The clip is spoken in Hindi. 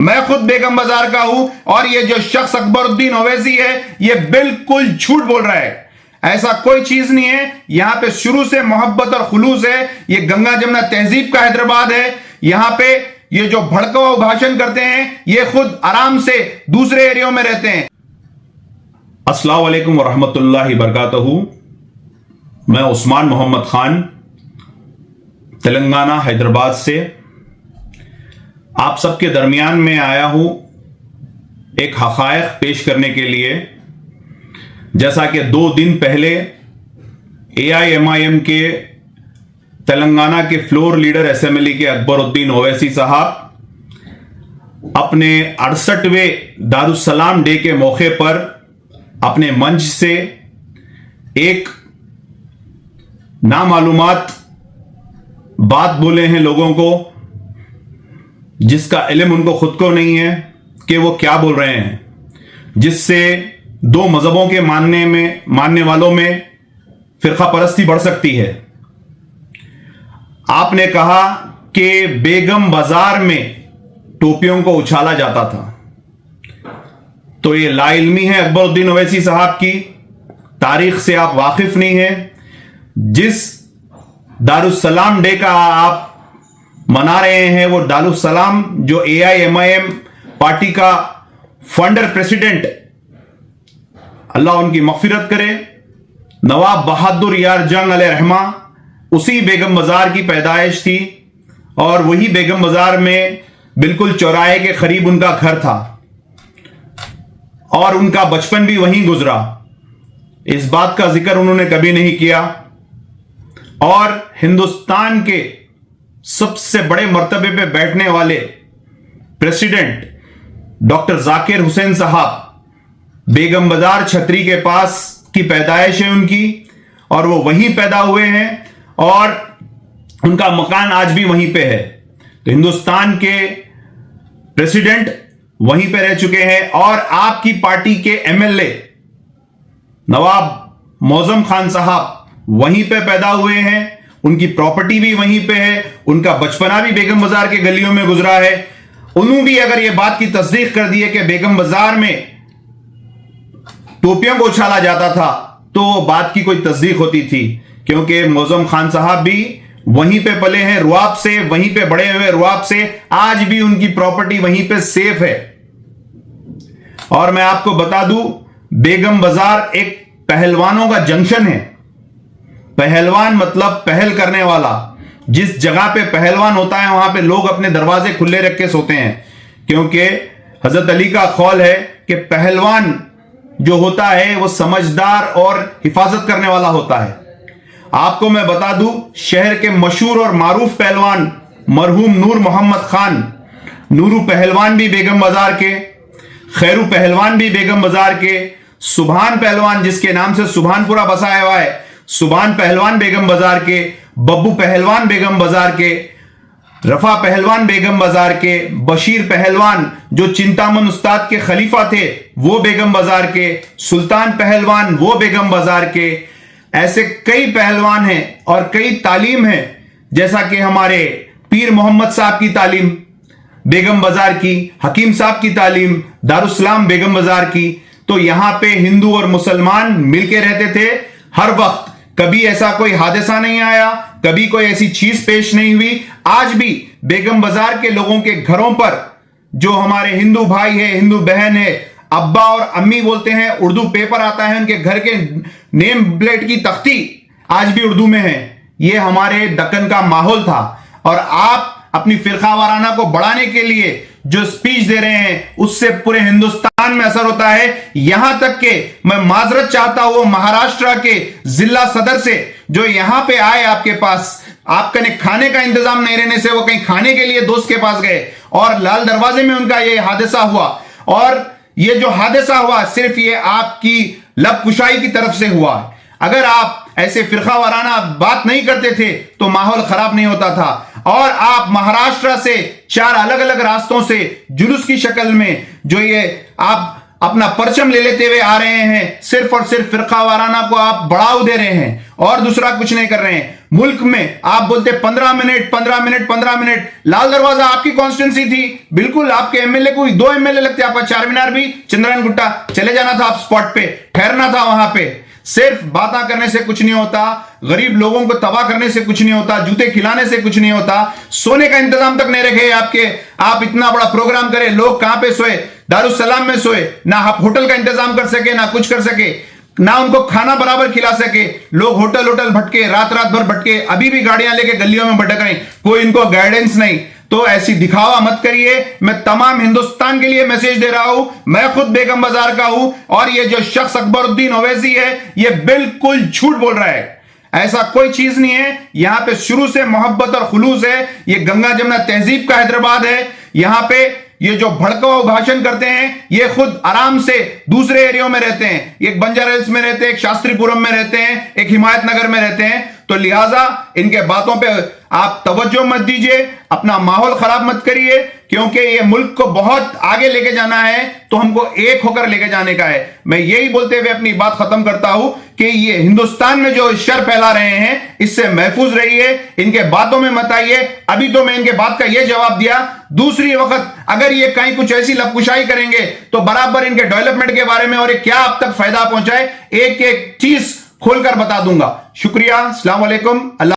मैं खुद बेगम बाजार का हूं और ये जो शख्स अकबरुद्दीन ओवैसी है ये बिल्कुल झूठ बोल रहा है। ऐसा कोई चीज नहीं है। यहां पे शुरू से मोहब्बत और खुलूस है। ये गंगा जमुना तहजीब का हैदराबाद है। यहां पे ये जो भड़काऊ भाषण करते हैं ये खुद आराम से दूसरे एरियो में रहते हैं। अस्सलाम वालेकुम वरहमतुल्लाहि बरकातहू। मैं उस्मान मोहम्मद खान तेलंगाना हैदराबाद से आप सबके दरमियान में आया हूं एक हक़ाइक़ पेश करने के लिए। जैसा कि 2 दिन पहले AIMIM के तेलंगाना के फ्लोर लीडर असेंबली के अकबरुद्दीन ओवैसी साहब अपने 68वें दारुस्सलाम डे के मौके पर अपने मंच से एक नामालूमात बात बोले हैं लोगों को, जिसका इल्म उनको खुद को नहीं है कि वो क्या बोल रहे हैं, जिससे 2 मजहबों के मानने वालों में फिरका परस्ती बढ़ सकती है। आपने कहा कि बेगम बाजार में टोपियों को उछाला जाता था, तो ये लाइल्मी है अकबरुद्दीन ओवैसी साहब की। तारीख से आप वाकिफ नहीं है। जिस दारुस्सलाम डे का आप मना रहे हैं वो दारुस्सलाम जो AIMIM पार्टी का फाउंडर प्रेसिडेंट, अल्लाह उनकी मग़फ़िरत करे, नवाब बहादुर यार जंग अलैहिर्रहमा, उसी बेगम बाजार की पैदाइश थी और वही बेगम बाजार में बिल्कुल चौराहे के करीब उनका घर था और उनका बचपन भी वहीं गुजरा। इस बात का जिक्र उन्होंने कभी नहीं किया। और हिंदुस्तान के सबसे बड़े मर्तबे पे बैठने वाले प्रेसिडेंट डॉक्टर जाकिर हुसैन साहब बेगम बाजार छतरी के पास की पैदाइश है उनकी और वो वहीं पैदा हुए हैं और उनका मकान आज भी वहीं पे है। तो हिंदुस्तान के प्रेसिडेंट वहीं पे रह चुके हैं और आपकी पार्टी के MLA नवाब मौजम खान साहब वहीं पे पैदा हुए हैं। उनकी प्रॉपर्टी भी वहीं पे है। उनका बचपना भी बेगम बाजार के गलियों में गुजरा है। उन्होंने भी अगर यह बात की तस्दीक कर दी है कि बेगम बाजार में टोपियों को उछाला जाता था तो बात की कोई तस्दीक होती थी, क्योंकि मौजम खान साहब भी वहीं पे पले हैं, रुआब से, वहीं पे बड़े हुए रुआब से। आज भी उनकी प्रॉपर्टी वहीं पे सेफ है। और मैं आपको बता दूं, बेगम बाजार एक पहलवानों का जंक्शन है। पहलवान मतलब पहल करने वाला। जिस जगह पे पहलवान होता है वहां पे लोग अपने दरवाजे खुले रख के सोते हैं, क्योंकि हजरत अली का कौल है कि पहलवान जो होता है वो समझदार और हिफाजत करने वाला होता है। आपको मैं बता दूं, शहर के मशहूर और मारूफ पहलवान मरहूम नूर मोहम्मद खान, नूरू पहलवान भी बेगम बाजार के, खैरू पहलवान भी बेगम बाजार के, सुभान पहलवान जिसके नाम से सुभानपुरा बसाया हुआ है, सुभान पहलवान बेगम बाजार के, बब्बू पहलवान बेगम बाजार के, रफा पहलवान बेगम बाजार के, बशीर पहलवान जो चिंतामन उस्ताद के खलीफा थे वो बेगम बाजार के, सुल्तान पहलवान वो बेगम बाजार के। ऐसे कई पहलवान हैं और कई तालीम है, जैसा कि हमारे पीर मोहम्मद साहब की तालीम बेगम बाजार की, हकीम साहब की तालीम दारुस्सलाम बेगम बाजार की। तो यहां पे हिंदू और मुसलमान मिलके रहते थे हर वक्त। कभी ऐसा कोई हादसा नहीं आया, कभी कोई ऐसी चीज पेश नहीं हुई। आज भी बेगम बाजार के लोगों के घरों पर जो हमारे हिंदू भाई है, हिंदू बहन है, अब्बा और अम्मी बोलते हैं, उर्दू पेपर आता है, उनके घर के नेम प्लेट की तख्ती आज भी उर्दू में है। ये हमारे दक्कन का माहौल था। और आप अपनी फिरका वाराना को बढ़ाने के लिए जो स्पीच दे रहे हैं उससे पूरे हिंदुस्तान में असर होता है। यहां तक कि मैं माजरत चाहता हूं महाराष्ट्र के जिला सदर से, जो यहां पे आए आपके पास, आपका खाने का इंतजाम नहीं रहने से वो कहीं खाने के लिए दोस्त के पास गए और लाल दरवाजे में उनका ये हादसा हुआ। और ये जो हादसा हुआ सिर्फ ये आपकी लब कुशाई की तरफ से हुआ। अगर आप ऐसे फिरका वाराना बात नहीं करते थे तो माहौल खराब नहीं होता था। और आप महाराष्ट्र से 4 अलग अलग रास्तों से जुलूस की शक्ल में जो ये आप अपना परचम ले लेते हुए आ रहे हैं, सिर्फ और सिर्फ फिरका वाराना को आप बढ़ाव दे रहे हैं और दूसरा कुछ नहीं कर रहे हैं। मुल्क में आप बोलते 15 मिनट 15 मिनट 15 मिनट, लाल दरवाजा आपकी कॉन्स्टिट्यूंसी थी, बिल्कुल आपके एमएलए को 2 एमएलए लगते, आपका चार मीनार भी चंद्रयान गुट्टा, चले जाना था आप स्पॉट पे, ठहरना था वहां पे। सिर्फ बातें करने से कुछ नहीं होता, गरीब लोगों को तबाह करने से कुछ नहीं होता, जूते खिलाने से कुछ नहीं होता, सोने का इंतजाम तक नहीं रखे आपके। आप इतना बड़ा प्रोग्राम करें, लोग कहां पे सोए? दारुसलाम में सोए, ना आप होटल का इंतजाम कर सके, ना कुछ कर सके, ना उनको खाना बराबर खिला सके। लोग होटल भटके, रात रात भर भटके, अभी भी गाड़ियां लेके गलियों में भटक रहे, कोई इनको गाइडेंस नहीं। तो ऐसी दिखावा मत करिए। मैं तमाम हिंदुस्तान के लिए मैसेज दे रहा हूं, मैं खुद बेगम बाजार का हूं, और ये जो शख्स अकबरुद्दीन ओवैसी है, ये बिल्कुल झूठ बोल रहा है। ऐसा कोई चीज नहीं है। यहां पे शुरू से मोहब्बत और खुलूस है। ये गंगा जमुना तहजीब का हैदराबाद है। यहां पे ये जो भड़काऊ भाषण करते हैं, ये खुद आराम से दूसरे एरियो में रहते हैं, एक बंजारा हिल्स में रहते हैं, एक शास्त्रीपुरम में रहते हैं, एक हिमायत नगर में रहते हैं। तो लिहाजा इनके बातों पे आप तवज्जो मत दीजिए, अपना माहौल खराब मत करिए, क्योंकि ये मुल्क को बहुत आगे लेके जाना है, तो हमको एक होकर लेके जाने का है। मैं यही बोलते हुए अपनी बात खत्म करता हूं कि ये हिंदुस्तान में जो शर फैला रहे हैं, इससे महफूज रहिए, इनके बातों में मत आइए। अभी तो मैं इनके बात का यह जवाब दिया, दूसरी वक्त अगर ये कहीं कुछ ऐसी लपकुशाई करेंगे तो बराबर इनके डेवलपमेंट के बारे में और ये क्या अब तक फायदा पहुंचाए, एक एक चीज खोलकर बता दूंगा। शुक्रिया, अस्सलाम वालेकुम, अल्लाह।